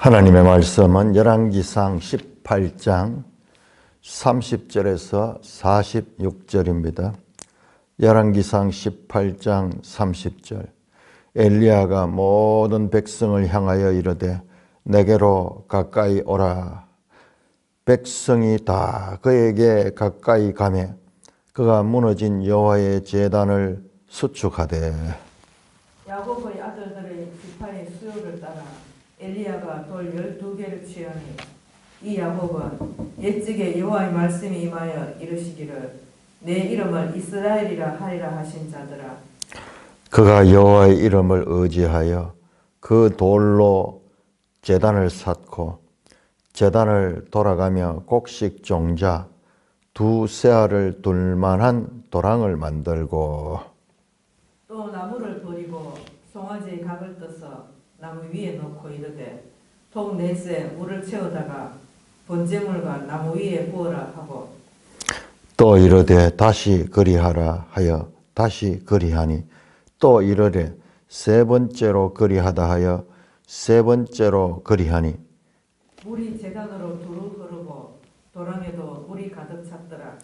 하나님의 말씀은 열왕기상 18장 30절에서 46절입니다. 열왕기상 18장 30절. 엘리야가 모든 백성을 향하여 이르되 내게로 가까이 오라. 백성이 다 그에게 가까이 가매 그가 무너진 여호와의 제단을 수축하되 야곱의 아들들의 지파의 수요를 따라 엘리야가 돌 12개를 취하니 이 야곱은 옛적에 여호와의 말씀이 임하여 이르시기를 내 이름을 이스라엘이라 하리라 하신 자들아. 그가 여호와의 이름을 의지하여 그 돌로 제단을 쌓고 제단을 돌아가며 곡식 종자 두 세알을 둘 만한 도랑을 만들고 또 나무를 버리고 송아지의 각을 떠서 나무 위에 놓고 이르되 통 넷에 물을 채우다가 번제물과 나무 위에 부어라 하고 또 이르되 다시 그리하라 하여 다시 그리하니 또 이르되 세 번째로 그리하다 하여 세 번째로 그리하니 물이 제단으로 두루 흐르고 도랑에도 물이 가득 찼더라.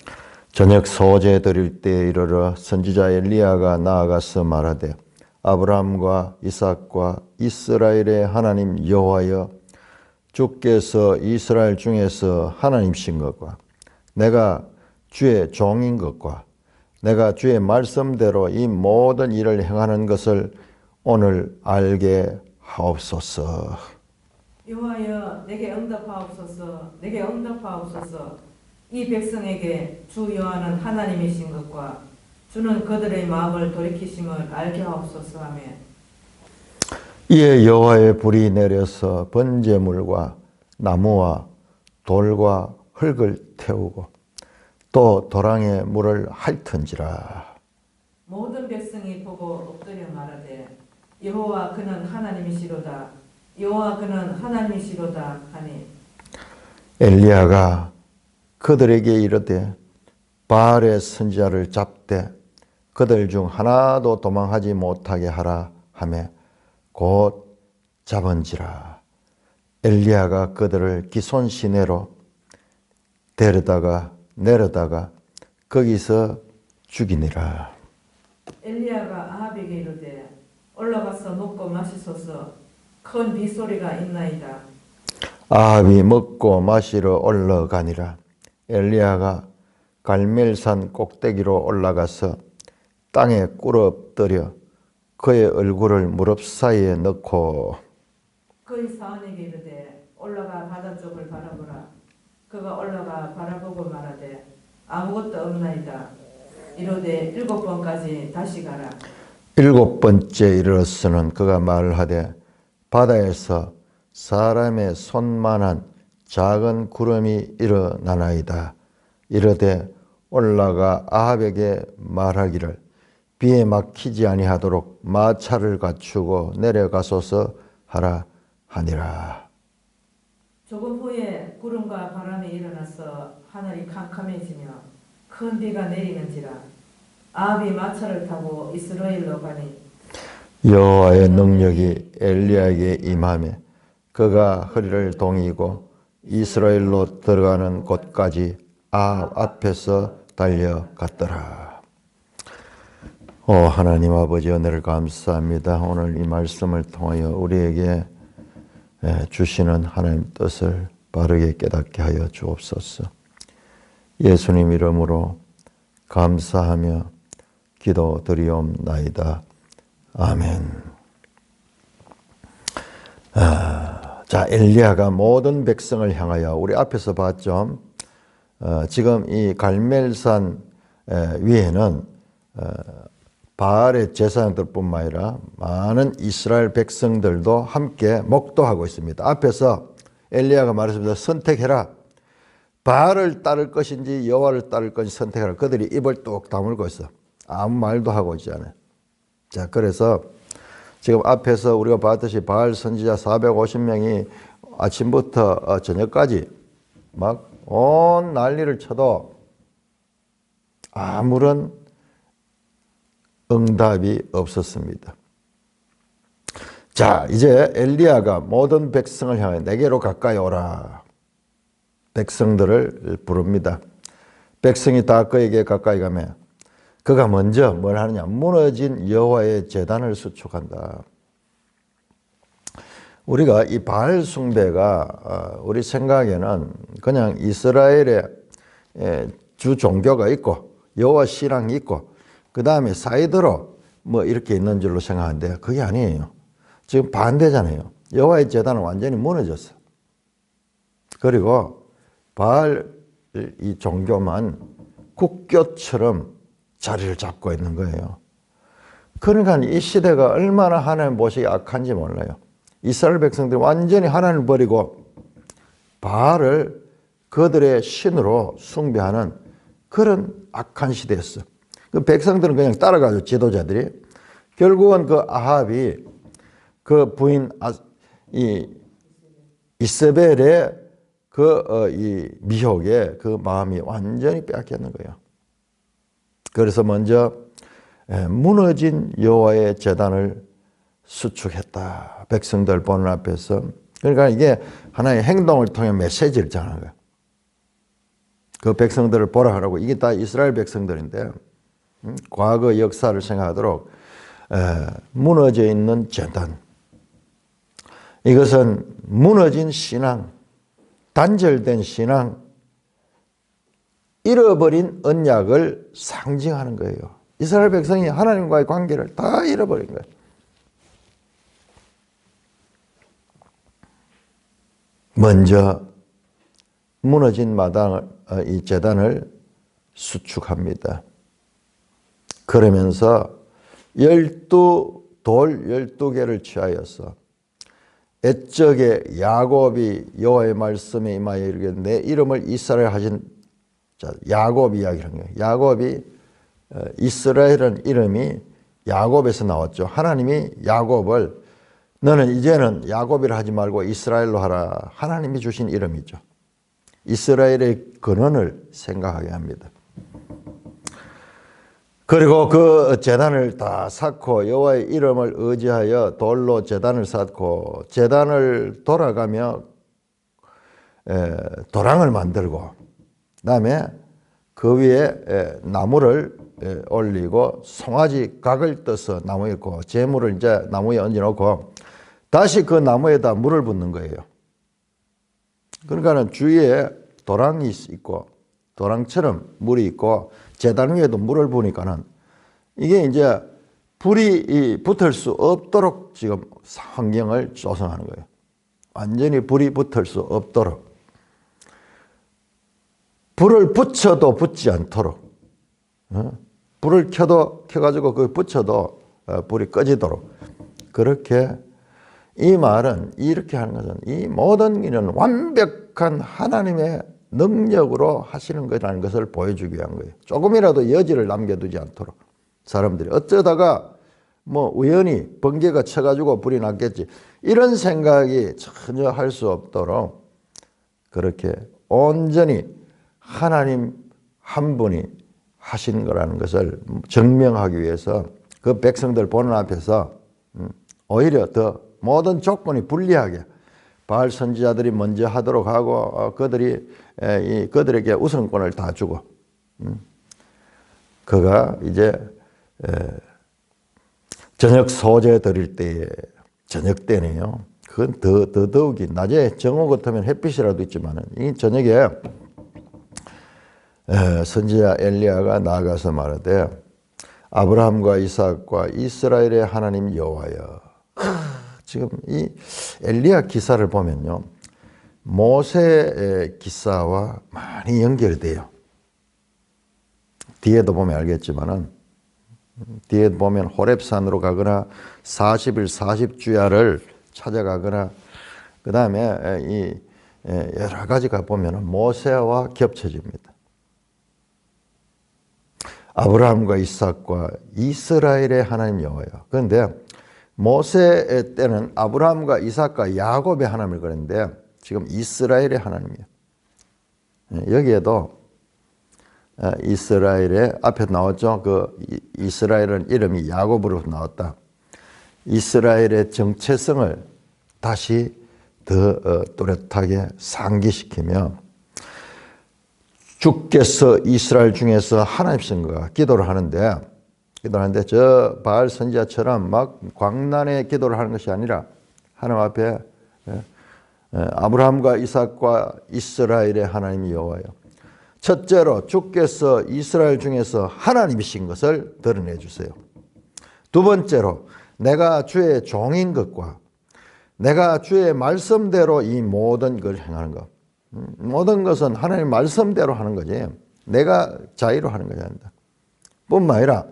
저녁 소제 드릴 때에 이르러 선지자 엘리야가 나아가서 말하되 아브라함과 이삭과 이스라엘의 하나님 여호와여 주께서 이스라엘 중에서 하나님신 것과 내가 주의 종인 것과 내가 주의 말씀대로 이 모든 일을 행하는 것을 오늘 알게 하옵소서. 여호와여 내게 응답하옵소서. 내게 응답하옵소서. 이 백성에게 주 여호와는 하나님이신 것과 주는 그들의 마음을 돌이키심을 알게 하옵소서 하며 이에 여호와의 불이 내려서 번제물과 나무와 돌과 흙을 태우고 또 도랑에 물을 핥은지라. 모든 백성이 보고 엎드려 말하되 여호와 그는 하나님이시로다. 여호와 그는 하나님이시로다 하니 엘리야가 그들에게 이르되 바알의 선지자를 잡되 그들 중 하나도 도망하지 못하게 하라 하며 곧 잡은지라. 엘리야가 그들을 기손 시내로 데려다가 내려다가 거기서 죽이니라. 엘리야가 아합에게 이르되 올라가서 먹고 마시소서. 큰 빗소리가 있나이다. 아합이 먹고 마시러 올라가니라. 엘리야가 갈멜산 꼭대기로 올라가서 땅에 꿇어엎드려 그의 얼굴을 무릎 사이에 넣고 그의 사원에게 이르되 올라가 바다 쪽을 바라보라. 그가 올라가 바라보고 말하되 아무것도 없나이다. 이르되 7번까지 다시 가라. 7번째 이르러서는 그가 말하되 바다에서 사람의 손만한 작은 구름이 일어나나이다. 이르되 올라가 아합에게 말하기를 비에 막히지 아니하도록 마차를 갖추고 내려가소서 하라 하니라. 조금 후에 구름과 바람이 일어나서 하늘이 캄캄해지며 큰 비가 내리는지라. 아합이 마차를 타고 이스라엘로 가니 여호와의 능력이 엘리야에게 임하매 그가 허리를 동이고 이스라엘로 들어가는 곳까지 아합 앞에서 달려갔더라. 하나님 아버지 은혜를 감사합니다. 오늘 이 말씀을 통하여 우리에게 주시는 하나님 뜻을 바르게 깨닫게 하여 주옵소서. 예수님 이름으로 감사하며 기도드리옵나이다. 아멘. 자, 엘리야가 모든 백성을 향하여 우리 앞에서 봤죠. 지금 이 갈멜산 위에는 바알의 제사장들뿐만 아니라 많은 이스라엘 백성들도 함께 목도하고 있습니다. 앞에서 엘리야가 말했습니다. 선택해라. 바알을 따를 것인지 여호와를 따를 것인지 선택해라. 그들이 입을 뚝 다물고 있어. 아무 말도 하고 있지 않아요. 자, 그래서 지금 앞에서 우리가 봤듯이 바알 선지자 450명이 아침부터 저녁까지 막 온 난리를 쳐도 아무런 응답이 없었습니다. 자, 이제 엘리야가 모든 백성을 향해 내게로 가까이 오라. 백성들을 부릅니다. 백성이 다 그에게 가까이 가며 그가 먼저 뭘 하느냐? 무너진 여호와의 제단을 수축한다. 우리가 이 바알 숭배가 우리 생각에는 그냥 이스라엘의 주 종교가 있고 여호와 신앙이 있고 그 다음에 사이드로 뭐 이렇게 있는 줄로 생각하는데 그게 아니에요. 지금 반대잖아요. 여호와의 제단은 완전히 무너졌어. 그리고 바알 이 종교만 국교처럼 자리를 잡고 있는 거예요. 그러니까 이 시대가 얼마나 하나님 모시기 악한지 몰라요. 이스라엘 백성들이 완전히 하나님을 버리고 바알을 그들의 신으로 숭배하는 그런 악한 시대였어. 그 백성들은 그냥 따라가죠. 지도자들이. 결국은 그 아합이 그 부인 이세벨의 이 미혹에 그 마음이 완전히 빼앗겼는 거예요. 그래서 먼저 무너진 여호와의 제단을 수축했다. 백성들 보는 앞에서. 그러니까 이게 하나의 행동을 통해 메시지를 전하는 거예요. 그 백성들을 보라 하라고. 이게 다 이스라엘 백성들인데 과거 역사를 생각하도록 무너져 있는 제단. 이것은 무너진 신앙, 단절된 신앙, 잃어버린 언약을 상징하는 거예요. 이스라엘 백성이 하나님과의 관계를 다 잃어버린 거예요. 먼저 무너진 마당을, 이 제단을 수축합니다. 그러면서 12개를 취하여서 옛적에 야곱이 여호와의 말씀에 임하여 이르되 내 이름을 이스라엘 하신 자, 야곱 이야기를 한 거예요. 야곱이 이스라엘은 이름이 야곱에서 나왔죠. 하나님이 야곱을 너는 이제는 야곱이라 하지 말고 이스라엘로 하라. 하나님이 주신 이름이죠. 이스라엘의 근원을 생각하게 합니다. 그리고 그 제단을 다 쌓고 여호와의 이름을 의지하여 돌로 제단을 쌓고 제단을 돌아가며 도랑을 만들고 그다음에 그 위에 나무를 올리고 송아지 각을 떠서 나무에 있고 재물을 이제 나무에 얹어놓고 다시 그 나무에다 물을 붓는 거예요. 그러니까는 주위에 도랑이 있고 도랑처럼 물이 있고 제단 위에도 물을 부으니까는 이게 이제 불이 붙을 수 없도록 지금 환경을 조성하는 거예요. 완전히 불이 붙을 수 없도록. 불을 붙여도 붙지 않도록. 불을 켜가지고 그 붙여도 불이 꺼지도록. 그렇게 이 말은 이렇게 하는 것은 이 모든 일은 완벽한 하나님의 능력으로 하시는 거라는 것을 보여주기 위한 거예요. 조금이라도 여지를 남겨두지 않도록 사람들이 어쩌다가 뭐 우연히 번개가 쳐가지고 불이 났겠지 이런 생각이 전혀 할 수 없도록 그렇게 온전히 하나님 한 분이 하신 거라는 것을 증명하기 위해서 그 백성들 보는 앞에서 오히려 더 모든 조건이 불리하게 바알 선지자들이 먼저 하도록 하고 그들에게 우선권을 다 주고 그가 이제 저녁 소재 드릴 때에 저녁 때네요. 그건 더더욱이 낮에 정오 같으면 햇빛이라도 있지만 이 저녁에 선지자 엘리야가 나아가서 말하되 아브라함과 이삭과 이스라엘의 하나님 여호와여. 지금 이 엘리야 기사를 보면요 모세의 기사와 많이 연결이 돼요. 뒤에도 보면 알겠지만은 뒤에 보면 호렙산으로 가거나 40일 40주야를 찾아가거나 그 다음에 이 여러 가지가 보면은 모세와 겹쳐집니다. 아브라함과 이삭과 이스라엘의 하나님 여호와여. 그런데 모세 때는 아브라함과 이삭과 야곱의 하나님을 그랬는데 지금 이스라엘의 하나님이에요. 여기에도 이스라엘의 앞에 나왔죠. 그 이스라엘은 이름이 야곱으로 나왔다. 이스라엘의 정체성을 다시 더 또렷하게 상기시키며 주께서 이스라엘 중에서 하나님이신가 기도를 하는데 저 바알 선지자처럼 막 광란의 기도를 하는 것이 아니라 하나님 앞에 아브라함과 이삭과 이스라엘의 하나님이 여호와여, 첫째로 주께서 이스라엘 중에서 하나님이신 것을 드러내 주세요. 두 번째로 내가 주의 종인 것과 내가 주의 말씀대로 이 모든 걸 행하는 것. 모든 것은 하나님 말씀대로 하는 거지 내가 자의로 하는 것이 아니다. 뿐만 아니라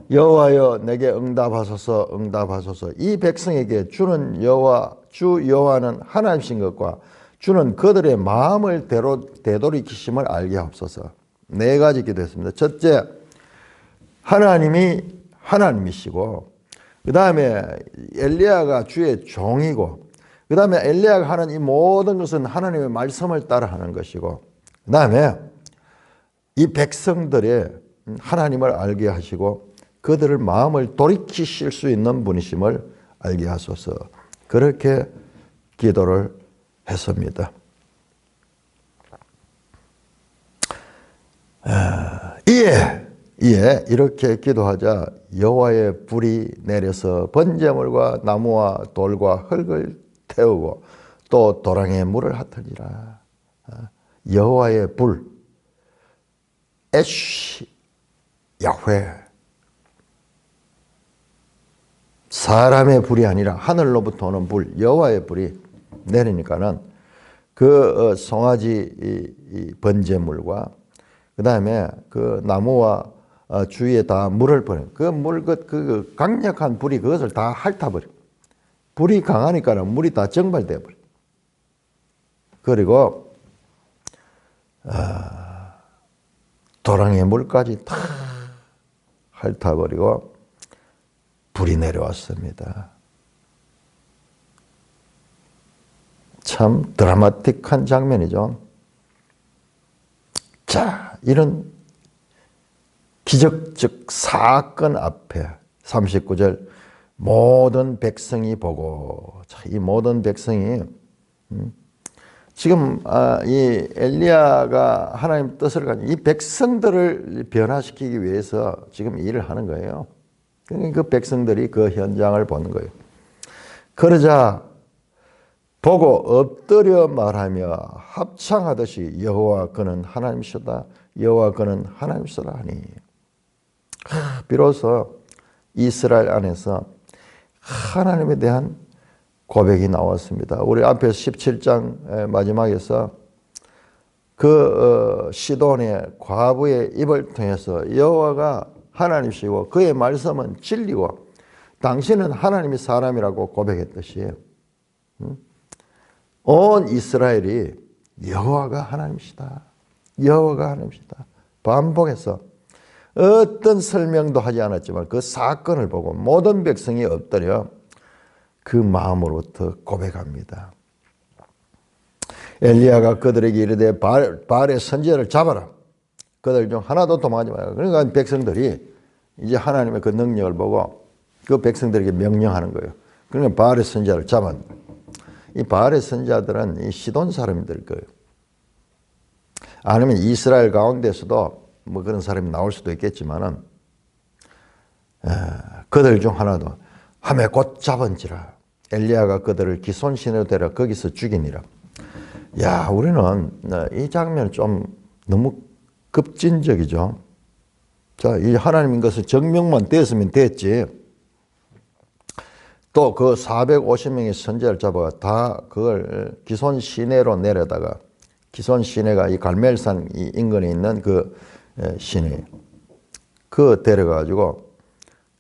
여호와여 내게 응답하소서 응답하소서. 이 백성에게 주는 여호와 주 여호와는 하나님이신 것과 주는 그들의 마음을 되돌이키심을 알게 하옵소서. 네 가지 기도했습니다. 첫째, 하나님이 하나님이시고 그 다음에 엘리야가 주의 종이고 그 다음에 엘리야가 하는 이 모든 것은 하나님의 말씀을 따라 하는 것이고 그 다음에 이 백성들의 하나님을 알게 하시고 그들의 마음을 돌이키실 수 있는 분이심을 알게 하소서. 그렇게 기도를 했습니다. 이에 이렇게 기도하자 여호와의 불이 내려서 번제물과 나무와 돌과 흙을 태우고 또 도랑에 물을 핫으니라. 여호와의 불, 에쉬 야훼, 사람의 불이 아니라 하늘로부터 오는 불, 여호와의 불이 내리니까는 그 송아지 번제물과 그 다음에 그 나무와 주위에 다 물을 버려. 그 강력한 불이 그것을 다 핥아버려. 불이 강하니까는 물이 다 증발돼 버려. 그리고 도랑의 물까지 다 핥아버리고 불이 내려왔습니다. 참 드라마틱한 장면이죠. 자, 이런 기적적 사건 앞에 39절 모든 백성이 보고, 자, 이 모든 백성이 지금 이 엘리야가 하나님 뜻을 가진 이 백성들을 변화시키기 위해서 지금 일을 하는 거예요. 그 백성들이 그 현장을 보는 거예요. 그러자 보고 엎드려 말하며 합창하듯이 여호와 그는 하나님이시다, 여호와 그는 하나님이시다 하니, 비로소 이스라엘 안에서 하나님에 대한 고백이 나왔습니다. 우리 앞에서 17장 마지막에서 그 시돈의 과부의 입을 통해서 여호와가 하나님이시고 그의 말씀은 진리고 당신은 하나님이 사람이라고 고백했듯이 온 이스라엘이 여호와가 하나님이시다, 여호와가 하나님이시다 반복해서 어떤 설명도 하지 않았지만 그 사건을 보고 모든 백성이 엎드려 그 마음으로부터 고백합니다. 엘리야가 그들에게 이르되 바알의 선지자를 잡아라. 그들 중 하나도 도망하지 말라. 그러니까 백성들이 이제 하나님의 그 능력을 보고 그 백성들에게 명령하는 거예요. 그러니까 바알의 선지자를 잡았는데, 이 바알의 선지자들은 이 시돈 사람들 거예요. 아니면 이스라엘 가운데서도 뭐 그런 사람이 나올 수도 있겠지만은 그들 중 하나도 함에 곧 잡은지라 엘리야가 그들을 기손 시내로 데려 거기서 죽이니라. 야, 우리는 이 장면이 좀 너무 급진적이죠. 자, 이 하나님인 것을 증명만 됐으면 됐지. 또 그 450명의 선지자를 잡아가 다 그걸 기손 시내로 내려다가, 기손 시내가 이 갈멜산 인근에 있는 그 시내, 그 데려가지고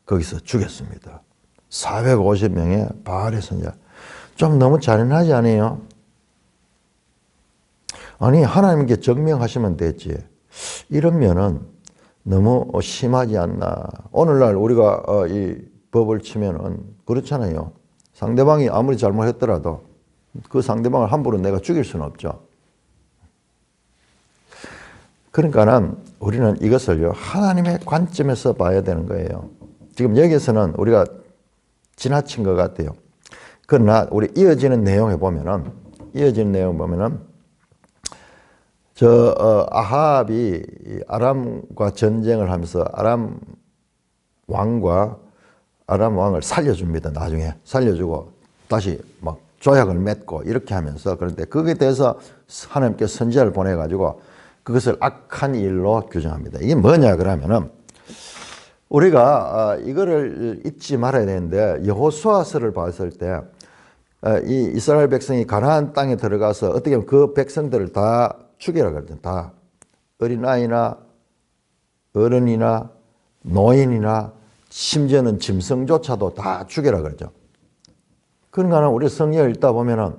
거기서 죽였습니다. 450명의 바알의 선지자. 좀 너무 잔인하지 않아요? 아니, 하나님께 증명하시면 됐지. 이러면은 너무 심하지 않나. 오늘날 우리가 이 법을 치면은 그렇잖아요. 상대방이 아무리 잘못했더라도 그 상대방을 함부로 내가 죽일 수는 없죠. 그러니까는 우리는 이것을요, 하나님의 관점에서 봐야 되는 거예요. 지금 여기서는 우리가 지나친 것 같아요. 그러나 우리 이어지는 내용에 보면은 아합이 아람과 전쟁을 하면서 아람 왕을 살려줍니다. 나중에 살려주고 다시 막 조약을 맺고 이렇게 하면서, 그런데 거기에 대해서 하나님께서 선지자를 보내가지고 그것을 악한 일로 규정합니다. 이게 뭐냐 그러면은, 우리가 이거를 잊지 말아야 되는데, 여호수아서를 봤을 때 이 이스라엘 백성이 가나안 땅에 들어가서 어떻게 보면 그 백성들을 다 죽이라 그러죠. 다 어린아이나 어른이나 노인이나 심지어는 짐승조차도 다 죽이라 그러죠. 그러니까 우리 성경을 읽다 보면은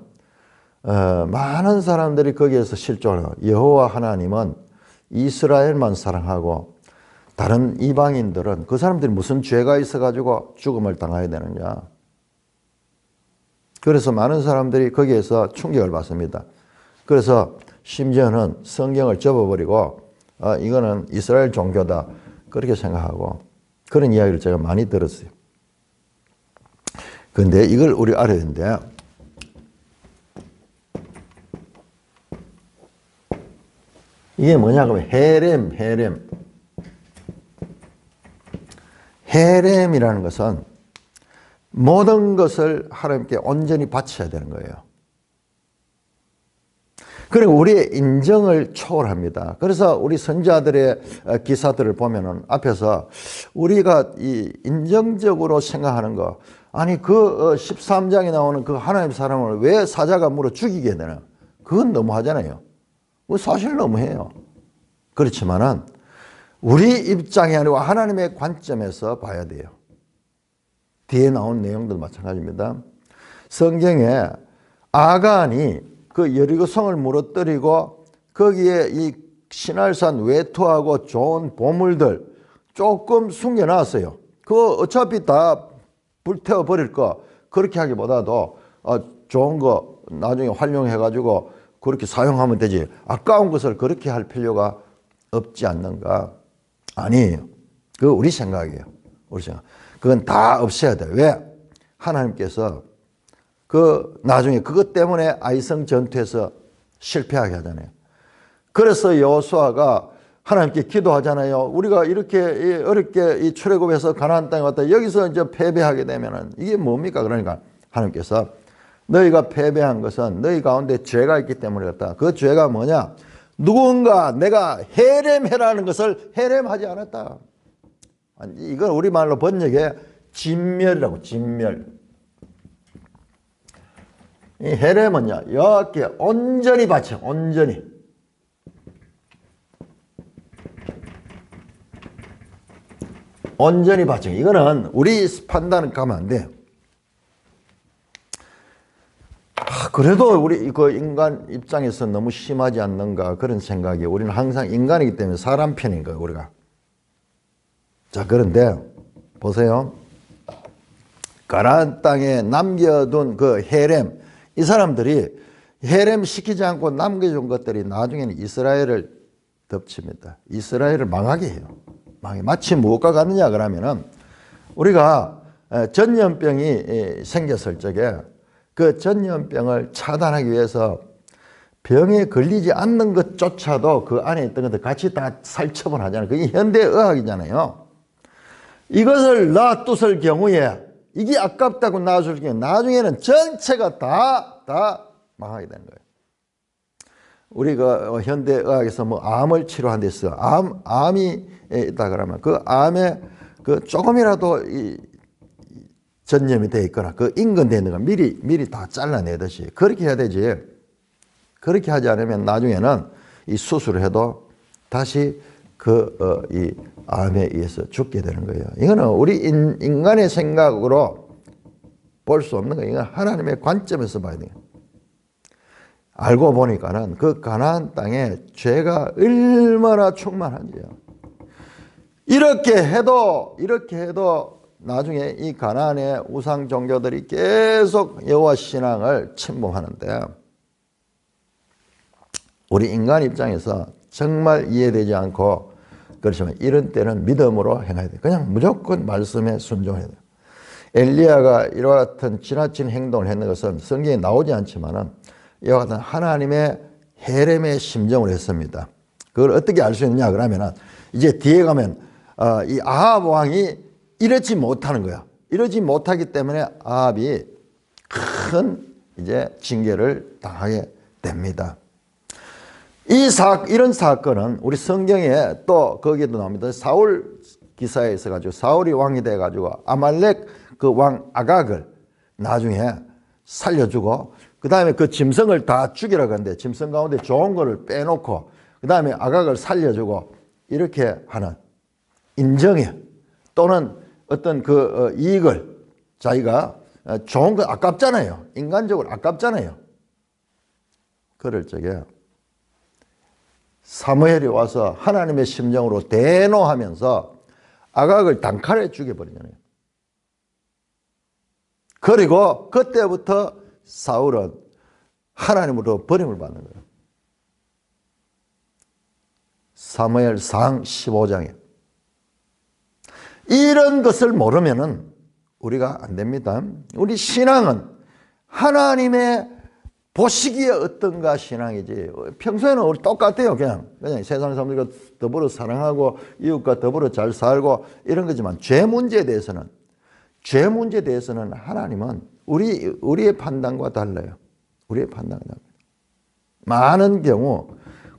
많은 사람들이 거기에서 실존해요. 여호와 하나님은 이스라엘만 사랑하고 다른 이방인들은 그 사람들이 무슨 죄가 있어가지고 죽음을 당해야 되느냐. 그래서 많은 사람들이 거기에서 충격을 받습니다. 그래서 심지어는 성경을 접어버리고 이거는 이스라엘 종교다 그렇게 생각하고 그런 이야기를 제가 많이 들었어요. 그런데 이걸 우리 알아야 되는데, 이게 뭐냐고 하면 헤렘이라는 것은 모든 것을 하나님께 온전히 바쳐야 되는 거예요. 그리고 우리의 인정을 초월합니다. 그래서 우리 선지자들의 기사들을 보면은 앞에서 우리가 이 인정적으로 생각하는 거, 아니 그 13장에 나오는 그 하나님 사람을 왜 사자가 물어 죽이게 되나? 그건 너무하잖아요. 사실 너무해요. 그렇지만은 우리 입장이 아니고 하나님의 관점에서 봐야 돼요. 뒤에 나온 내용도 마찬가지입니다. 성경에 아간이 그 여리고성을 무너뜨리고 거기에 이 시날산 외투하고 좋은 보물들 조금 숨겨놨어요. 그거 어차피 다 불태워 버릴 거, 그렇게 하기보다도 좋은 거 나중에 활용해가지고 그렇게 사용하면 되지, 아까운 것을 그렇게 할 필요가 없지 않는가? 아니에요. 그거 우리 생각이에요. 우리 생각. 그건 다 없애야 돼요. 왜? 하나님께서 나중에 그것 때문에 아이성 전투에서 실패하게 하잖아요. 그래서 여호수아가 하나님께 기도하잖아요. 우리가 이렇게 어렵게 이 출애굽해서 가나안 땅에 왔다, 여기서 이제 패배하게 되면은 이게 뭡니까? 그러니까 하나님께서 너희가 패배한 것은 너희 가운데 죄가 있기 때문이었다. 그 죄가 뭐냐? 누군가 내가 헤렘해라는 것을 헤렘하지 않았다. 이건 우리말로 번역에 진멸이라고, 진멸. 이 헤렘은요, 이렇게 온전히 바쳐, 온전히. 온전히 바쳐. 이거는 우리 판단은 가면 안 돼요. 그래도 우리 그 인간 입장에서 너무 심하지 않는가 그런 생각이, 우리는 항상 인간이기 때문에 사람 편인 거예요, 우리가. 자, 그런데 보세요. 가나안 땅에 남겨둔 그 헤렘, 이 사람들이 헤렘 시키지 않고 남겨준 것들이 나중에는 이스라엘을 덮칩니다. 이스라엘을 망하게 해요. 마치 무엇과 같느냐 그러면은, 우리가 전염병이 생겼을 적에 그 전염병을 차단하기 위해서 병에 걸리지 않는 것조차도 그 안에 있던 것들 같이 다 살처분 하잖아요. 그게 현대의학이잖아요. 이것을 놔뒀을 경우에, 이게 아깝다고 놔줄 경우에 나중에는 전체가 다 망하게 되는 거예요. 우리가 현대의학에서 뭐 암을 치료하는 데 있어. 암이 있다 그러면 그 암에 그 조금이라도 이 전염이 되어 있거나 그 인근되어 있는 거 미리 다 잘라내듯이 그렇게 해야 되지. 그렇게 하지 않으면 나중에는 이 수술을 해도 다시 이 암에 의해서 죽게 되는 거예요. 이거는 우리 인간의 생각으로 볼 수 없는 거예요. 이건 하나님의 관점에서 봐야 돼요. 알고 보니까는 그 가나안 땅에 죄가 얼마나 충만한지요. 이렇게 해도 나중에 이 가나안의 우상 종교들이 계속 여호와 신앙을 침범하는데, 우리 인간 입장에서 정말 이해되지 않고, 그렇지만 이런 때는 믿음으로 행해야 돼요. 그냥 무조건 말씀에 순종해야 돼요. 엘리야가 이와 같은 지나친 행동을 했는 것은 성경에 나오지 않지만은 이와 같은 하나님의 헤렘의 심정을 했습니다. 그걸 어떻게 알 수 있느냐 그러면은 이제 뒤에 가면 이 아합 왕이 이러지 못하는 거야. 이러지 못하기 때문에 아합이 큰 이제 징계를 당하게 됩니다. 이런 사건은 우리 성경에 또 거기에도 나옵니다. 사울 기사에 있어가지고 사울이 왕이 돼가지고 아말렉 그 왕 아각을 나중에 살려주고 그 다음에 그 짐승을 다 죽이라고 하는데 짐승 가운데 좋은 거를 빼놓고 그 다음에 아각을 살려주고 이렇게 하는 인정해 또는 어떤 그 이익을 자기가 좋은 거 아깝잖아요. 인간적으로 아깝잖아요. 그럴 적에 사무엘이 와서 하나님의 심정으로 대노하면서 아각을 단칼에 죽여버리잖아요. 그리고 그때부터 사울은 하나님으로 버림을 받는 거예요. 사무엘상 15장에 이런 것을 모르면은 우리가 안 됩니다. 우리 신앙은 하나님의 보시기에 어떤가 신앙이지 평소에는 우리 똑같아요. 그냥 세상 사람들과 더불어 사랑하고 이웃과 더불어 잘 살고 이런 거지만 죄 문제에 대해서는 하나님은 우리의 판단과 달라요. 우리의 판단과 달라요. 많은 경우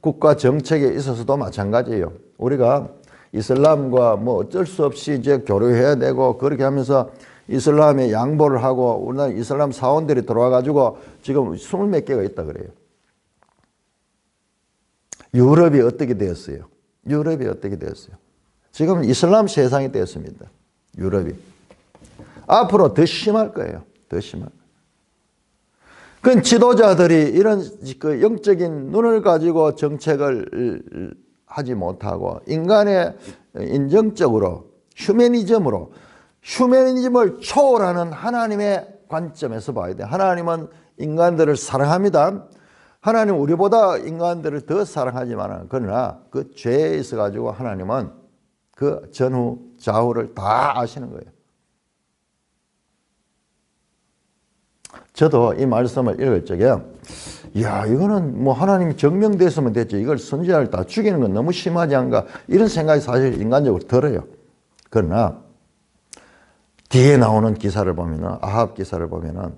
국가 정책에 있어서도 마찬가지예요. 우리가 이슬람과 뭐 어쩔 수 없이 이제 교류해야 되고 그렇게 하면서 이슬람에 양보를 하고 우리나라 이슬람 사원들이 들어와 가지고 지금 20몇 개가 있다 그래요. 유럽이 어떻게 되었어요? 지금 이슬람 세상이 되었습니다. 유럽이. 앞으로 더 심할 거예요. 그 지도자들이 이런 그 영적인 눈을 가지고 정책을 하지 못하고 인간의 인정적으로 휴머니즘을 초월하는 하나님의 관점에서 봐야 돼. 하나님은 인간들을 사랑합니다. 하나님 우리보다 인간들을 더 사랑하지만 그러나 그 죄에 있어 가지고 하나님은 그 전후 좌우를 다 아시는 거예요. 저도 이 말씀을 읽을 적에 이거는 뭐 하나님이 증명됐으면 됐지 이걸 선지자를 다 죽이는 건 너무 심하지 않은가 이런 생각이 사실 인간적으로 들어요. 그러나 뒤에 나오는 기사를 보면은 아합 기사를 보면은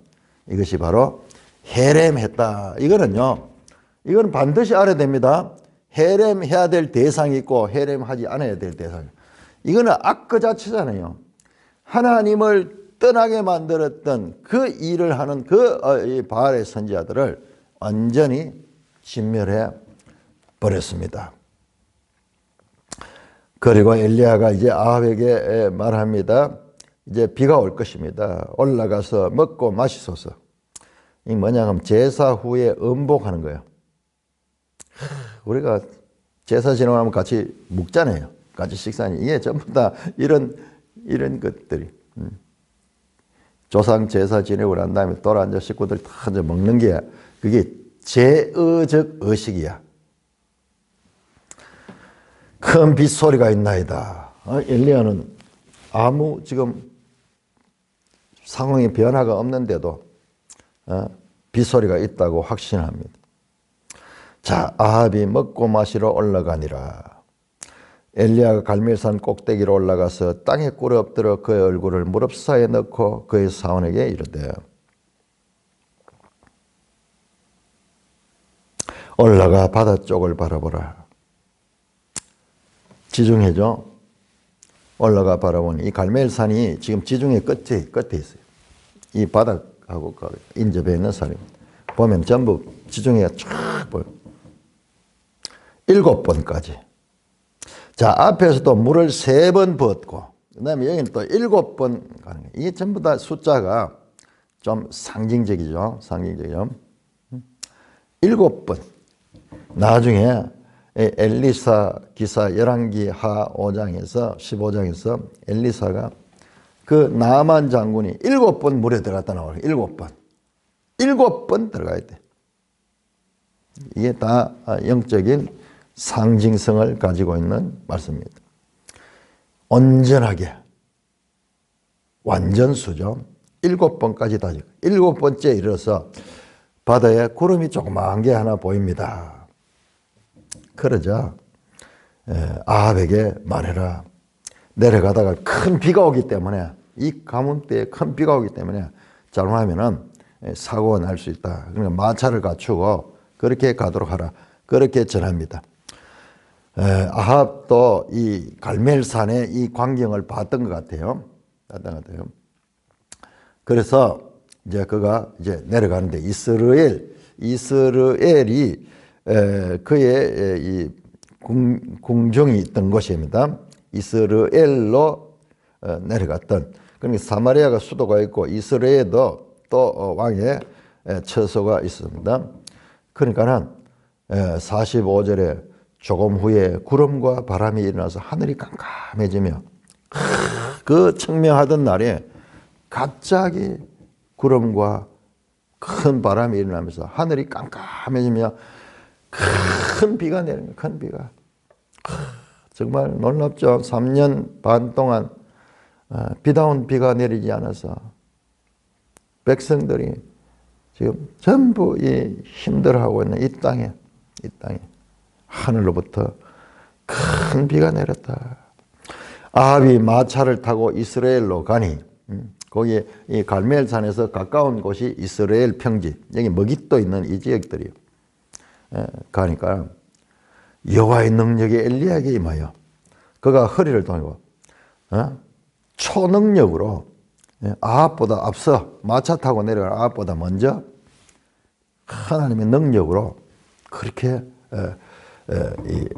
이것이 바로 헤렘했다. 이거는 반드시 알아야 됩니다. 헤렘해야 될 대상이 있고 헤렘하지 않아야 될 대상이. 이거는 악 그 자체잖아요. 하나님을 떠나게 만들었던 그 일을 하는 그 바알의 선지자들을 완전히 진멸해 버렸습니다. 그리고 엘리야가 이제 아합에게 말합니다. 이제 비가 올 것입니다. 올라가서 먹고 마시소서. 이 뭐냐 하면 제사 후에 음복하는 거예요. 우리가 제사 지나고 나면 같이 묵잖아요. 같이 식사하니 이게 전부 다 이런 것들이. 조상 제사 지내고 난 다음에 돌아앉아 식구들 다 먹는 게 그게 제의적 의식이야. 큰 빗소리가 있나이다. 엘리야는 아무 지금 상황의 변화가 없는데도 빗소리가 있다고 확신합니다. 자, 아합이 먹고 마시러 올라가니라. 엘리야가 갈멜산 꼭대기로 올라가서 땅에 꿇어 엎드려 그의 얼굴을 무릎 사이에 넣고 그의 사원에게 이르되 올라가 바다 쪽을 바라보라. 지중해죠. 올라가 바라보니 이 갈멜산이 지금 지중해 끝에 있어요. 이 바닥하고 인접해 있는 산입니다. 보면 전부 지중해가 쫙 보여요. 7번까지. 자, 앞에서도 물을 3번 부었고, 그 다음에 여기는 또 7번 가는 거예요. 이게 전부 다 숫자가 좀 상징적이죠. 7번. 나중에 엘리사 기사 열왕기 하 5장에서 15장에서 엘리사가 그 나만 장군이 7번 물에 들어갔다 나와요. 7번 들어가야 돼. 이게 다 영적인 상징성을 가지고 있는 말씀입니다. 온전하게 완전수죠. 7번까지 다 7번째 이르러서 바다에 구름이 조그마한 게 하나 보입니다. 그러자 아합에게 말해라. 내려가다가 큰 비가 오기 때문에 이 가뭄때에 큰 비가 오기 때문에 잘못하면은 사고가 날 수 있다. 그러니까 마차를 갖추고 그렇게 가도록 하라. 그렇게 전합니다. 아합도 이 갈멜산의 이 광경을 봤던 것 같아요. 그래서 이제 그가 이제 내려가는데 이스라엘이 그의 이 궁정이 있던 곳입니다. 이스라엘로 내려갔던. 그러니까 사마리아가 수도가 있고 이스라엘도 또 왕의 처소가 있습니다. 그러니까는 45절에 조금 후에 구름과 바람이 일어나서 하늘이 깜깜해지며 그 청명하던 날에 갑자기 구름과 큰 바람이 일어나면서 하늘이 깜깜해지며 큰 비가 내리는 거예요. 큰 비가. 정말 놀랍죠. 3년 반 동안 비다운 비가 내리지 않아서 백성들이 지금 전부 이 힘들어하고 있는 이 땅에 하늘로부터 큰 비가 내렸다. 아합이 마차를 타고 이스라엘로 가니 거기에 이 갈멜산에서 가까운 곳이 이스라엘 평지, 여기 머깃도 있는 이 지역들이요. 가니까 여호와의 능력이 엘리야에게 임하여 그가 허리를 돌고 초능력으로 아합보다 앞서 마차 타고 내려간 아합보다 먼저 하나님의 능력으로 그렇게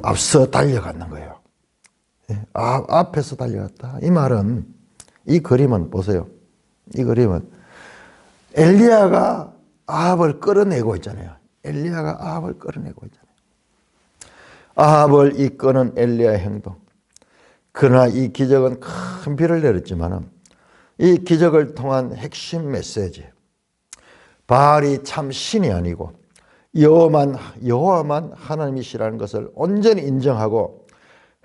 앞서 달려갔는 거예요. 앞에서 달려갔다. 이 말은 이 그림은 보세요. 이 그림은 엘리야가 아합을 끌어내고 있잖아요. 엘리야가 아합을 끌어내고 있잖아요. 아합을 이끄는 엘리야의 행동. 그러나 이 기적은 큰 비를 내렸지만 이 기적을 통한 핵심 메시지. 바알이 참 신이 아니고 여호와만 하나님이시라는 것을 온전히 인정하고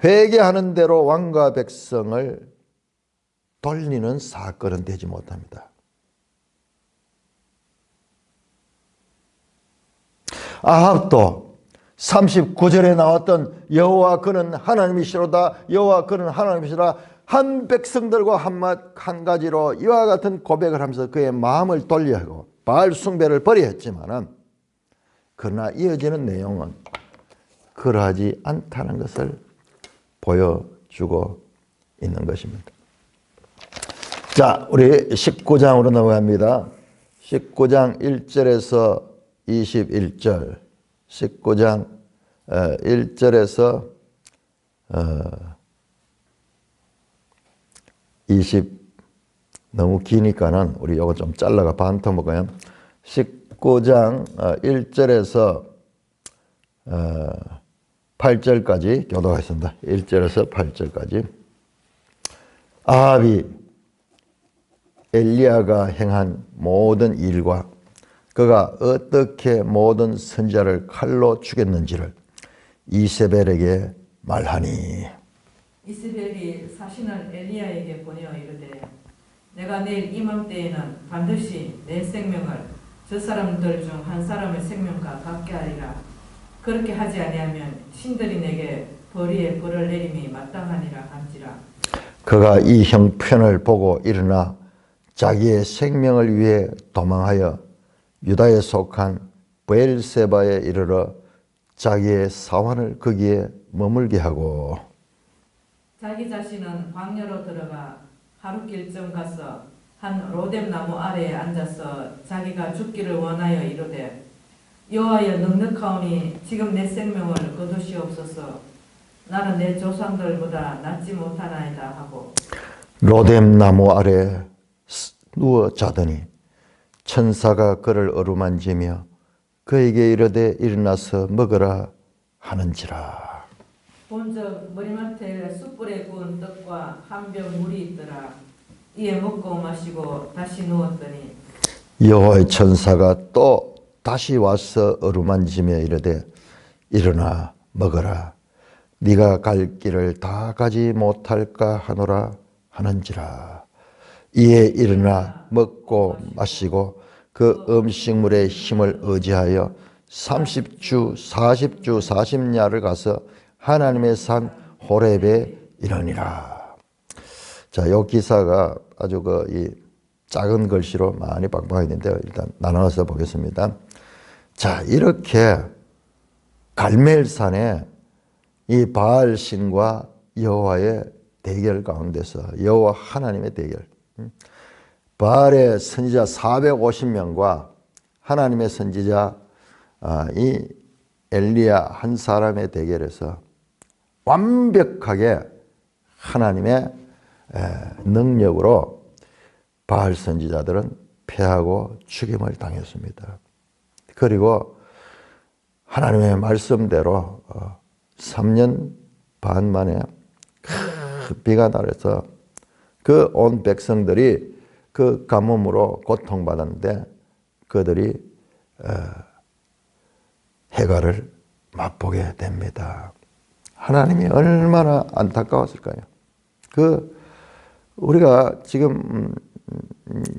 회개하는 대로 왕과 백성을 돌리는 사건은 되지 못합니다. 아합도 39절에 나왔던 여호와 그는 하나님이시로다 여호와 그는 하나님이시라 한 백성들과 한 가지로 이와 같은 고백을 하면서 그의 마음을 돌려 하고 바알 숭배를 버려 했지만은 그러나 이어지는 내용은 그러하지 않다는 것을 보여주고 있는 것입니다. 자, 우리 19장으로 넘어갑니다. 19장 1절에서 21절, 19장 1절에서 20 너무 기니까는 우리 이거 좀 잘라가 반터 먹어요. 19장 1절에서 8절까지 교도하겠습니다. 1절에서 8절까지. 아합이 엘리야가 행한 모든 일과 그가 어떻게 모든 선지자를 칼로 죽였는지를 이세벨에게 말하니 이세벨이 사신을 엘리야에게 보내어 이르되 내가 내일 이맘때에는 반드시 내 생명을 저 사람들 중 한 사람의 생명과 같게 하리라. 그렇게 하지 아니하면 신들이 내게 벌이에 벌을 내림이 마땅하니라 한지라. 그가 이 형편을 보고 일어나 자기의 생명을 위해 도망하여 유다에 속한 브엘세바에 이르러 자기의 사환을 거기에 머물게 하고 자기 자신은 광야로 들어가 하룻길쯤 가서 한 로뎀 나무 아래에 앉아서 자기가 죽기를 원하여 이르되 여호와여 넉넉하오니 지금 내 생명을 거두시옵소서. 나는 내 조상들보다 낫지 못하나이다 하고 로뎀 나무 아래 누워 자더니 천사가 그를 어루만지며 그에게 이르되 일어나서 먹으라 하는지라. 본적 머리맡에 숯불에 구운 떡과 한 병 물이 있더라. 이에 먹고 마시고 다시 누웠더니 여호와의 천사가 또 다시 와서 어루만지며 이르되 일어나 먹어라. 네가 갈 길을 다 가지 못할까 하노라 하는지라. 이에 일어나 먹고 마시고 그 음식물의 힘을 의지하여 30주 40주 40야를 가서 하나님의 산 호렙에 이르니라. 자, 요 기사가 아주 이 작은 글씨로 많이 빵빵해 있는데요. 일단 나눠서 보겠습니다. 자, 이렇게 갈멜산에 이 바알 신과 여호와의 대결 가운데서 여호와 하나님의 대결, 바알의 선지자 450명과 하나님의 선지자 이 엘리야 한 사람의 대결에서 완벽하게 하나님의 능력으로 바알 선지자들은 패하고 죽임을 당했습니다. 그리고 하나님의 말씀대로 3년 반 만에 비가 날아서 그 온 백성들이 그 가뭄으로 고통받았는데 그들이 해가를 맛보게 됩니다. 하나님이 얼마나 안타까웠을까요? 우리가 지금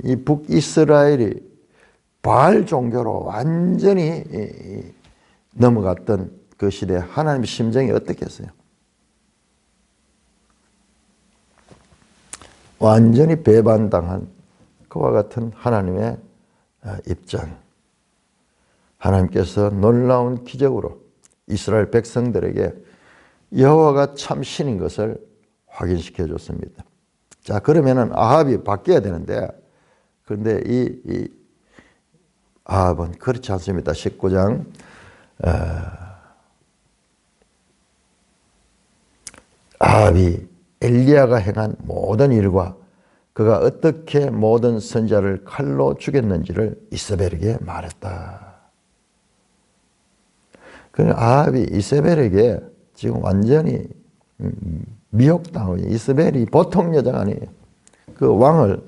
이 북이스라엘이 바알 종교로 완전히 넘어갔던 그 시대에 하나님의 심정이 어떻겠어요? 완전히 배반당한 그와 같은 하나님의 입장. 하나님께서 놀라운 기적으로 이스라엘 백성들에게 여호와가 참 신인 것을 확인시켜 줬습니다. 자, 그러면은 아합이 바뀌어야 되는데, 그런데 이 아합은 그렇지 않습니다. 19장 아합이 엘리야가 행한 모든 일과 그가 어떻게 모든 선지자를 칼로 죽였는지를 이세벨에게 말했다. 그러니까 아합이 이세벨에게 지금 완전히 미혹당하고 이세벨이 보통 여자가 아니에요. 그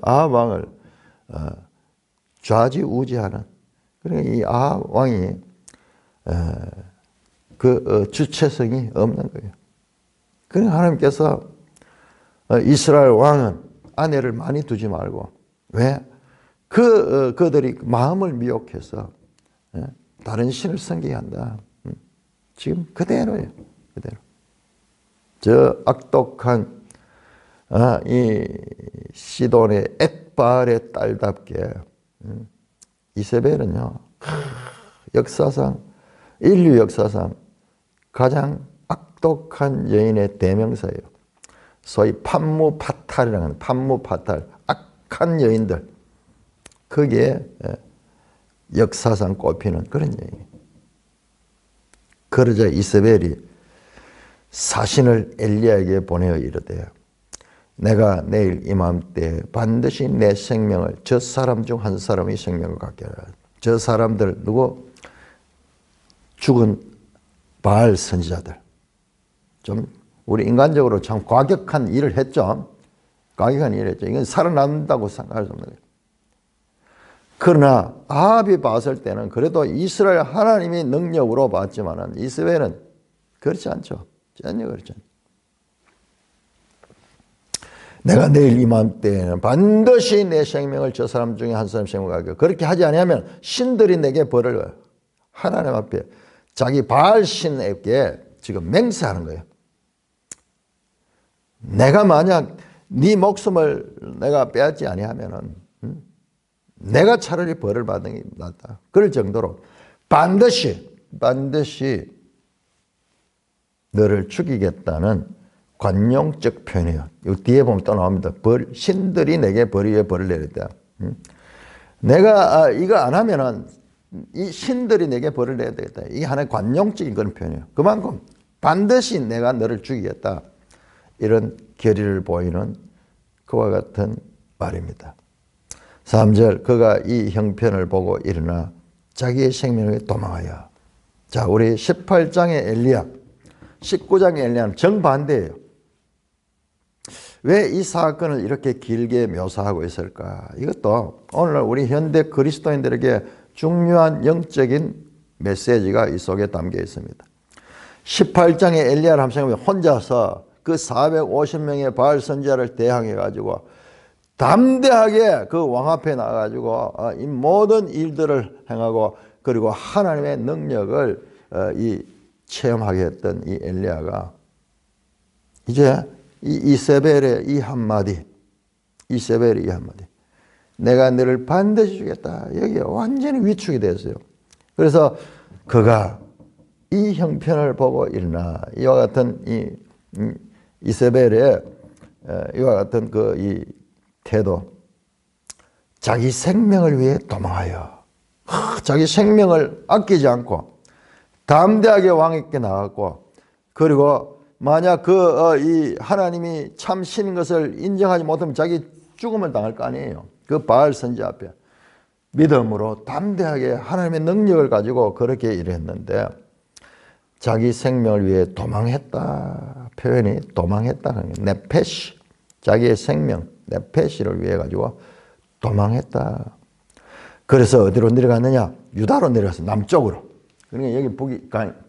아합 왕을 좌지우지하는, 그러니까 이 아합 왕이 주체성이 없는 거예요. 그러니까 하나님께서 이스라엘 왕은 아내를 많이 두지 말고, 왜? 그들이 마음을 미혹해서 다른 신을 섬기게 한다. 지금 그대로예요. 그대로. 저 악독한 이 시돈의 엑바알의 딸답게 이세벨은요, 역사상, 인류 역사상 가장 악독한 여인의 대명사예요. 소위 판무파탈이라고 하는 판무파탈, 악한 여인들, 거기에 역사상 꼽히는 그런 여인. 그러자 이세벨이 사신을 엘리야에게 보내어 이르되, 내가 내일 이맘때 반드시 내 생명을 저 사람 중 한 사람의 생명을 갖게 하라. 저 사람들 누구? 죽은 바알 선지자들. 좀 우리 인간적으로 참 과격한 일을 했죠. 과격한 일을 했죠. 이건 살아남는다고 생각할 수 없는 거예요. 그러나 아합이 봤을 때는 그래도 이스라엘 하나님이 능력으로 봤지만은 이스라엘은 그렇지 않죠. 전혀 그렇지 않죠. 내가 내일 이맘때에는 반드시 내 생명을 저 사람 중에 한 사람 생명을 갖게, 그렇게 하지 아니하면 신들이 내게 벌을, 하나님 앞에 자기 바알 신에게 지금 맹세하는 거예요. 내가 만약 네 목숨을 내가 빼앗지 아니하면은 내가 차라리 벌을 받는 게 낫다. 그럴 정도로 반드시 너를 죽이겠다는 관용적 표현이에요. 이 뒤에 보면 또 나옵니다. 신들이 내게 벌 위에 벌을 내렸다. 내가 이거 안 하면은 이 신들이 내게 벌을 내야 되겠다. 이게 하나의 관용적인 그런 표현이에요. 그만큼 반드시 내가 너를 죽이겠다. 이런 결의를 보이는 그와 같은 말입니다. 3절, 그가 이 형편을 보고 일어나 자기의 생명을 도망하여. 자, 우리 18장의 엘리야, 19장의 엘리야는 정반대예요. 왜 이 사건을 이렇게 길게 묘사하고 있을까? 이것도 오늘날 우리 현대 그리스도인들에게 중요한 영적인 메시지가 이 속에 담겨 있습니다. 18장의 엘리야를 한번 생각해보면 혼자서 그 450명의 바알 선지자를 대항해 가지고 담대하게 그 왕 앞에 나가가지고 이 모든 일들을 행하고 그리고 하나님의 능력을 체험하게 했던 이 엘리야가 이제 이 이세벨의 이 한마디, 내가 너를 반드시 주겠다. 여기에 완전히 위축이 됐어요. 그래서 그가 이 형편을 보고 일어나 이와 같은 이세벨의 이와 같은 이 태도, 자기 생명을 위해 도망하여 자기 생명을 아끼지 않고 담대하게 왕에게 나갔고, 그리고 만약 이 하나님이 참 신인 것을 인정하지 못하면 자기 죽음을 당할 거 아니에요. 그 바알 선지 앞에 믿음으로 담대하게 하나님의 능력을 가지고 그렇게 일했는데 자기 생명을 위해 도망했다. 표현이 도망했다. 네페시, 자기의 생명, 네페시를 위해 가지고 도망했다. 그래서 어디로 내려갔느냐? 유다로 내려가서 남쪽으로. 그러니까 여기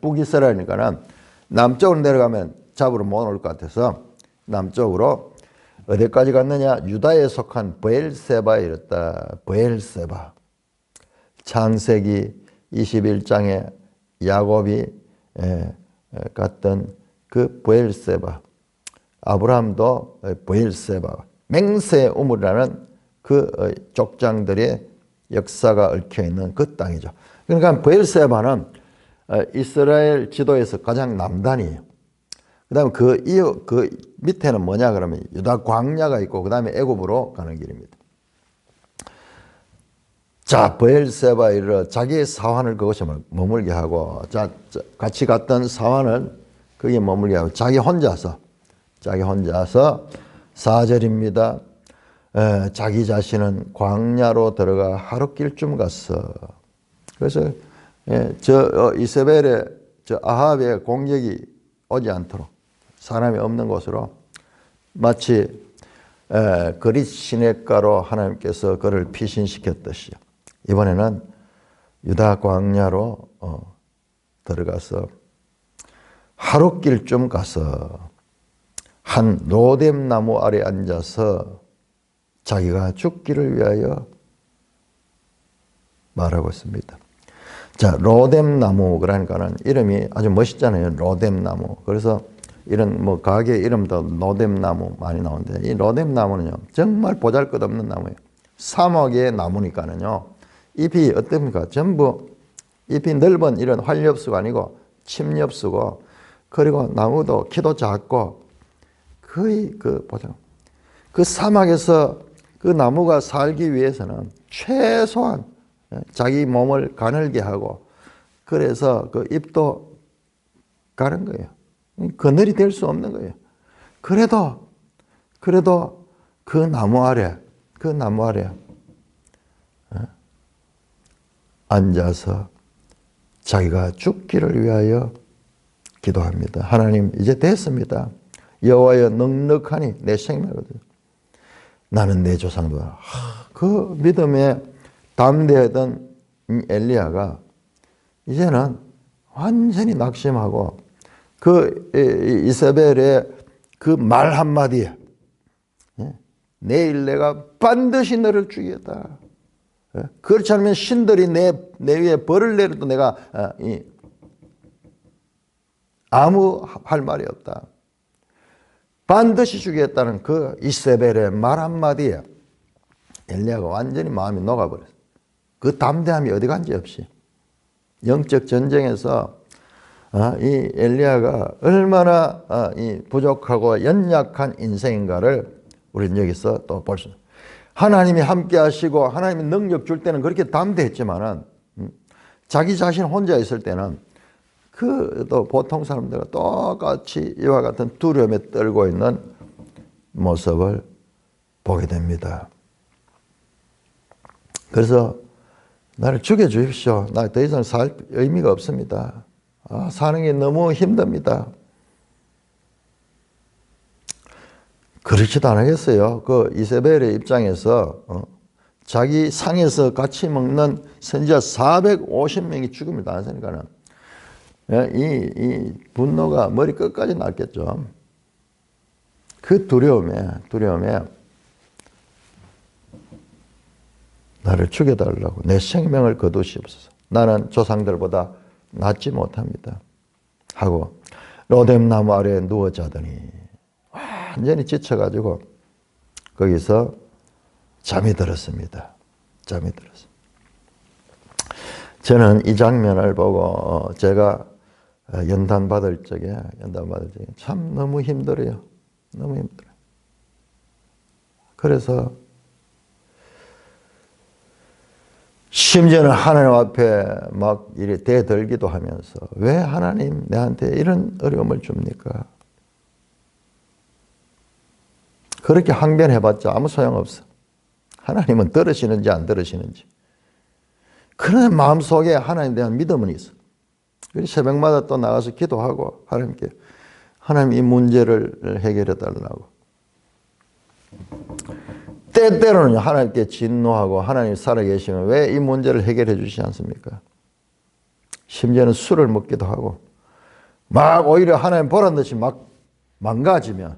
북이스라엘이니까는 남쪽으로 내려가면 잡으러 못 올 것 같아서 남쪽으로 어디까지 갔느냐? 유다에 속한 브엘세바에 이르렀다. 브엘세바. 창세기 21장에 야곱이 갔던 그 브엘세바. 아브라함도 브엘세바. 맹세 우물이라는 그 족장들의 역사가 얽혀 있는 그 땅이죠. 그러니까 브엘세바는 이스라엘 지도에서 가장 남단이에요. 그 다음에 그 밑에는 뭐냐 그러면 유다 광야가 있고 그 다음에 애굽으로 가는 길입니다. 자, 브엘세바에 이르러 자기의 사환을 그곳에 머물게 하고, 같이 갔던 사환을 거기에 머물게 하고, 자기 혼자서 4절입니다. 자기 자신은 광야로 들어가 하룻길쯤 갔어. 그래서 이세벨의 아합의 공격이 오지 않도록 사람이 없는 곳으로 마치 그릿 시냇가로 하나님께서 그를 피신시켰듯이 이번에는 유다 광야로 들어가서 하룻길쯤 가서 한 로뎀 나무 아래 앉아서 자기가 죽기를 위하여 말하고 있습니다. 자, 로뎀 나무 그러니까는 이름이 아주 멋있잖아요. 로뎀 나무. 그래서 이런 가게 이름도 로뎀 나무 많이 나오는데 이 로뎀 나무는요 정말 보잘것없는 나무예요. 사막의 나무니까는요 잎이 어떻습니까? 전부 잎이 넓은 이런 활엽수가 아니고 침엽수고, 그리고 나무도 키도 작고 거의 그 사막에서 그 나무가 살기 위해서는 최소한 자기 몸을 가늘게 하고 그래서 그 잎도 가는 거예요. 그늘이 될 수 없는 거예요. 그래도 그 나무 아래 앉아서 자기가 죽기를 위하여 기도합니다. 하나님, 이제 됐습니다. 여호와여, 넉넉하니 내 생명이거든요. 나는 내 조상도다. 그 믿음에 담대하던 엘리야가 이제는 완전히 낙심하고 그 이세벨의 그 말 한마디에 내일 내가 반드시 너를 죽이겠다. 그렇지 않으면 신들이 내 위에 벌을 내려도 내가 아무 할 말이 없다. 반드시 죽이겠다는 그 이세벨의 말 한마디에 엘리야가 완전히 마음이 녹아버렸어요. 그 담대함이 어디 간지 없이 영적 전쟁에서 이 엘리야가 얼마나 이 부족하고 연약한 인생인가를 우리는 여기서 또 볼 수 있어요. 하나님이 함께 하시고 하나님이 능력 줄 때는 그렇게 담대했지만은 자기 자신 혼자 있을 때는 또 보통 사람들과 똑같이 이와 같은 두려움에 떨고 있는 모습을 보게 됩니다. 그래서 나를 죽여주십시오. 나 더 이상 살 의미가 없습니다. 사는 게 너무 힘듭니다. 그렇지도 않겠어요. 그 이세벨의 입장에서 자기 상에서 같이 먹는 선지자 450명이 죽음을 당했으니까는 이 분노가 머리 끝까지 났겠죠. 그 두려움에 나를 죽여달라고 내 생명을 거두시옵소서. 나는 조상들보다 낫지 못합니다. 하고 로뎀나무 아래에 누워 자더니 완전히 지쳐가지고 거기서 잠이 들었습니다. 잠이 들었습니다. 저는 이 장면을 보고 제가 연단 받을 적에 참 너무 힘들어요. 너무 힘들어요. 그래서 심지어는 하나님 앞에 막 이래 대들기도 하면서 왜 하나님 내한테 이런 어려움을 줍니까? 그렇게 항변해봤자 아무 소용없어. 하나님은 들으시는지 안 들으시는지. 그런 마음속에 하나님에 대한 믿음은 있어. 그래서 새벽마다 또 나가서 기도하고 하나님께 하나님 이 문제를 해결해 달라고. 때때로는 하나님께 진노하고 하나님 살아계시면 왜 이 문제를 해결해 주시지 않습니까? 심지어는 술을 먹기도 하고 막 오히려 하나님 보란 듯이 막 망가지면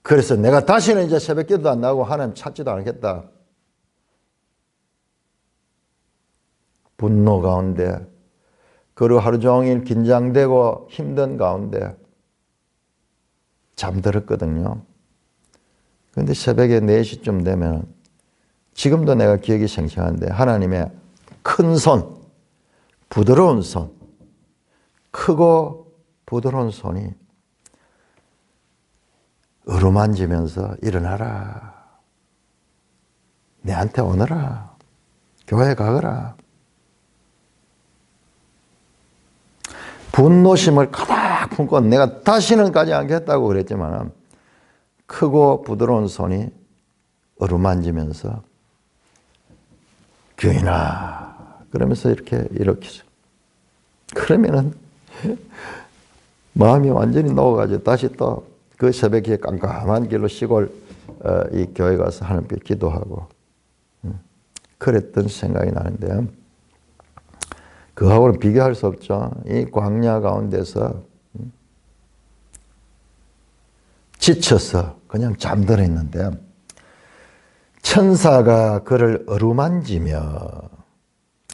그래서 내가 다시는 이제 새벽 기도도 안 나오고 하나님 찾지도 않겠다. 분노 가운데 그리고 하루 종일 긴장되고 힘든 가운데 잠들었거든요. 그런데 새벽에 4시쯤 되면 지금도 내가 기억이 생생한데 하나님의 큰 손, 부드러운 손, 크고 부드러운 손이 어루만지면서 일어나라. 내한테 오너라. 교회 가거라. 분노심을 가득 품고 내가 다시는 가지 않겠다고 그랬지만 크고 부드러운 손이 어루만지면서 교인아 그러면서 이렇게 일으키죠. 그러면은 마음이 완전히 녹아가지고 다시 또 그 새벽에 깜깜한 길로 시골 이 교회 가서 하나님께 기도하고 그랬던 생각이 나는데요. 그하고는 비교할 수 없죠. 이 광야 가운데서 지쳐서 그냥 잠들어 있는데 천사가 그를 어루만지며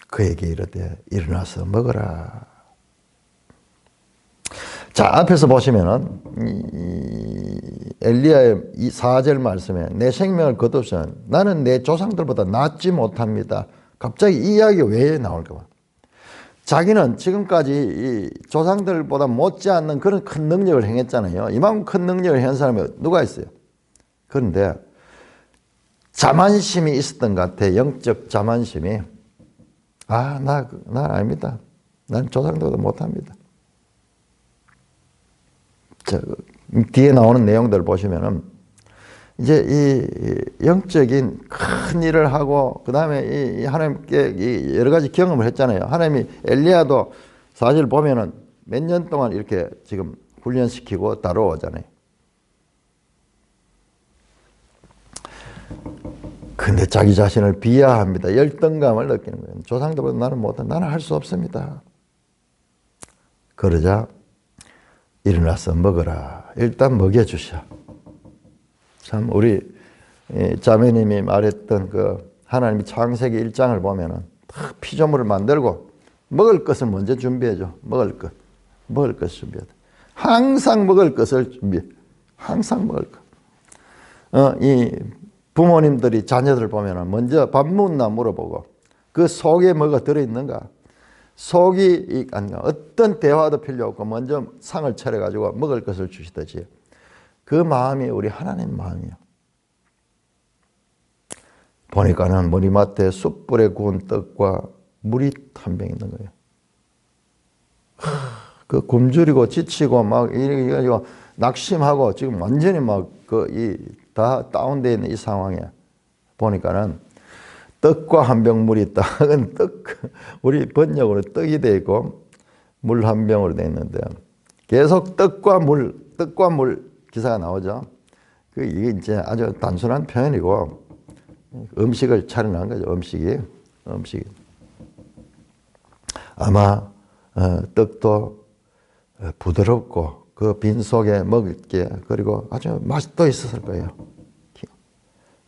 그에게 이르되 일어나서 먹어라. 자, 앞에서 보시면은 엘리야의 이 4절 말씀에 내 생명을 거두시면 나는 내 조상들보다 낫지 못합니다. 갑자기 이 이야기가 왜 나올까 봐. 자기는 지금까지 이 조상들보다 못지않는 그런 큰 능력을 행했잖아요. 이만큼 큰 능력을 행한 사람이 누가 있어요? 그런데 자만심이 있었던 것 같아. 영적 자만심이. 나 아닙니다. 난 조상들보다 못합니다. 뒤에 나오는 내용들을 보시면은 이제 이 영적인 큰 일을 하고 그 다음에 이 하나님께 이 여러 가지 경험을 했잖아요. 하나님이 엘리야도 사실 보면은 몇 년 동안 이렇게 지금 훈련시키고 다뤄오잖아요. 근데 자기 자신을 비하합니다. 열등감을 느끼는 거예요. 조상들보다 나는 못한, 나는 할 수 없습니다. 그러자 일어나서 먹어라. 일단 먹여주셔. 참 우리 자매님이 말했던 그 하나님이 창세기 1장을 보면은 피조물을 만들고 먹을 것을 먼저 준비해줘. 먹을 것을 준비해. 항상 먹을 것을 준비해. 항상 먹을 것. 이 부모님들이 자녀들 보면은 먼저 밥 먹나 물어보고 그 속에 뭐가 들어있는가. 속이 어떤 대화도 필요 없고 먼저 상을 차려가지고 먹을 것을 주시듯이 그 마음이 우리 하나님 마음이에요. 보니까는 머리맡에 숯불에 구운 떡과 물이 한 병 있는 거예요. 그 굶주리고 지치고 막 이래 낙심하고 지금 완전히 막 다 다운되어 있는 이 상황에 보니까는 떡과 한 병 물이 떡은 우리 번역으로 떡이 되어 있고 물 한 병으로 되어 있는데 계속 떡과 물 기사가 나오죠. 이게 이제 아주 단순한 표현이고 음식을 차려놓은 거죠. 음식이. 아마 떡도 부드럽고 그 빈 속에 먹을 게 그리고 아주 맛도 있었을 거예요.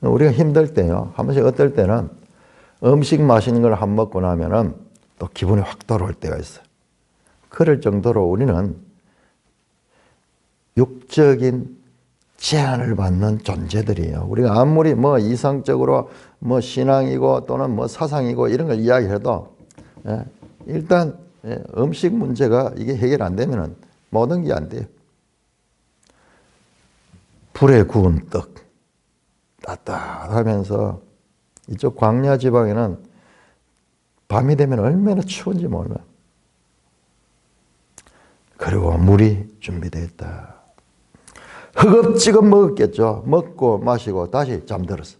우리가 힘들 때요. 한 번씩 어떨 때는 음식 맛있는 걸 한 먹고 나면은 또 기분이 확 돌아올 때가 있어요. 그럴 정도로 우리는 육적인 제한을 받는 존재들이에요. 우리가 아무리 뭐 이상적으로 뭐 신앙이고 또는 뭐 사상이고 이런 걸 이야기해도 일단 음식 문제가 이게 해결 안 되면은 모든 게 안 돼요. 불에 구운 떡 따뜻하면서 이쪽 광야 지방에는 밤이 되면 얼마나 추운지 몰라. 그리고 물이 준비되어 있다. 허겁지겁 먹었겠죠. 먹고 마시고 다시 잠들었어.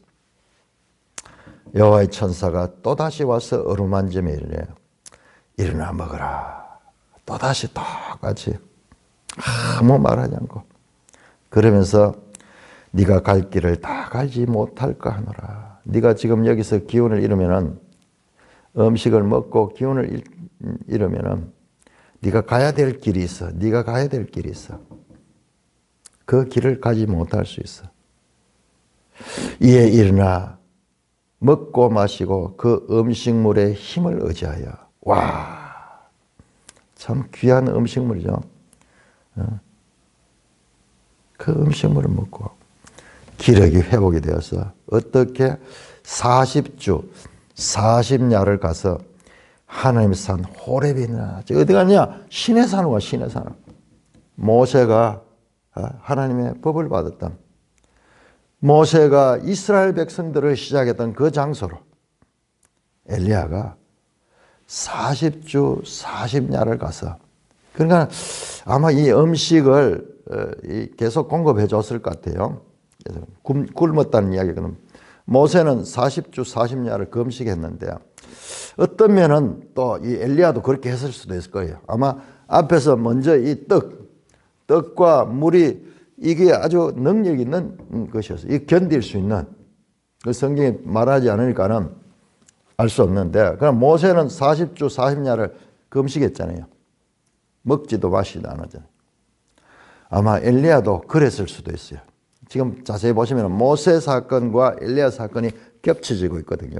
여호와의 천사가 또다시 와서 어루만짐에 이르래요. 일어나 먹어라. 또다시 똑같이 아무 말하지 않고 그러면서 네가 갈 길을 다 가지 못할까 하노라. 네가 지금 여기서 기운을 잃으면은 음식을 먹고 기운을 잃으면은 네가 가야 될 길이 있어. 네가 가야 될 길이 있어. 그 길을 가지 못할 수 있어. 이에 일어나 먹고 마시고 그 음식물의 힘을 의지하여. 와, 참 귀한 음식물이죠. 그 음식물을 먹고 기력이 회복이 되어서 어떻게 40주 40야를 가서 하나님의 산 호렙이나 어디 갔냐? 신의 산으로 가. 신의 산으로. 모세가 하나님의 법을 받았던 모세가 이스라엘 백성들을 시작했던 그 장소로 엘리야가 40주 40야를 가서 그러니까 아마 이 음식을 계속 공급해 줬을 것 같아요. 굶었다는 이야기거든. 모세는 40주 40야를 금식했는데 어떤 면은 또 이 엘리야도 그렇게 했을 수도 있을 거예요. 아마 앞에서 먼저 이 떡과 물이 이게 아주 능력 있는 것이었어요. 이 견딜 수 있는 그 성경이 말하지 않으니까는 알 수 없는데 그럼 모세는 40주 40야를 금식했잖아요. 먹지도 마시지도 않았잖아요. 아마 엘리야도 그랬을 수도 있어요. 지금 자세히 보시면 모세 사건과 엘리야 사건이 겹쳐지고 있거든요.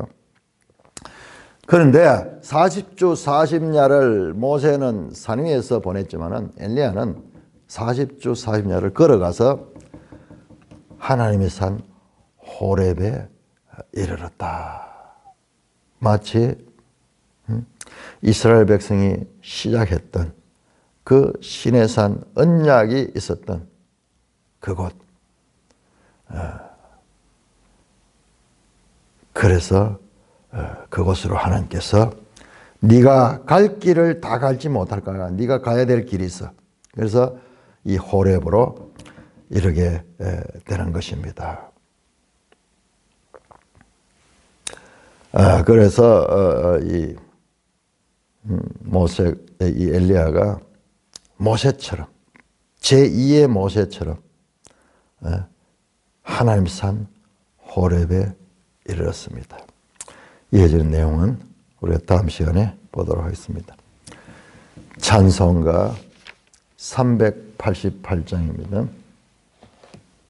그런데 40주 40야를 모세는 산 위에서 보냈지만은 엘리야는 40주 40야를 걸어가서 하나님의 산 호렙에 이르렀다. 마치 이스라엘 백성이 시작했던 그 신의 산 언약이 있었던 그곳. 그래서 그곳으로 하나님께서 네가 갈 길을 다 갈지 못할 거야. 네가 가야 될 길이 있어. 그래서 이 호렙으로 이르게 되는 것입니다. 그래서 이 모세, 이 엘리야가 모세처럼 제2의 모세처럼 하나님 산 호렙에 이르렀습니다. 이어지는 내용은 우리가 다음 시간에 보도록 하겠습니다. 찬송가 388장입니다.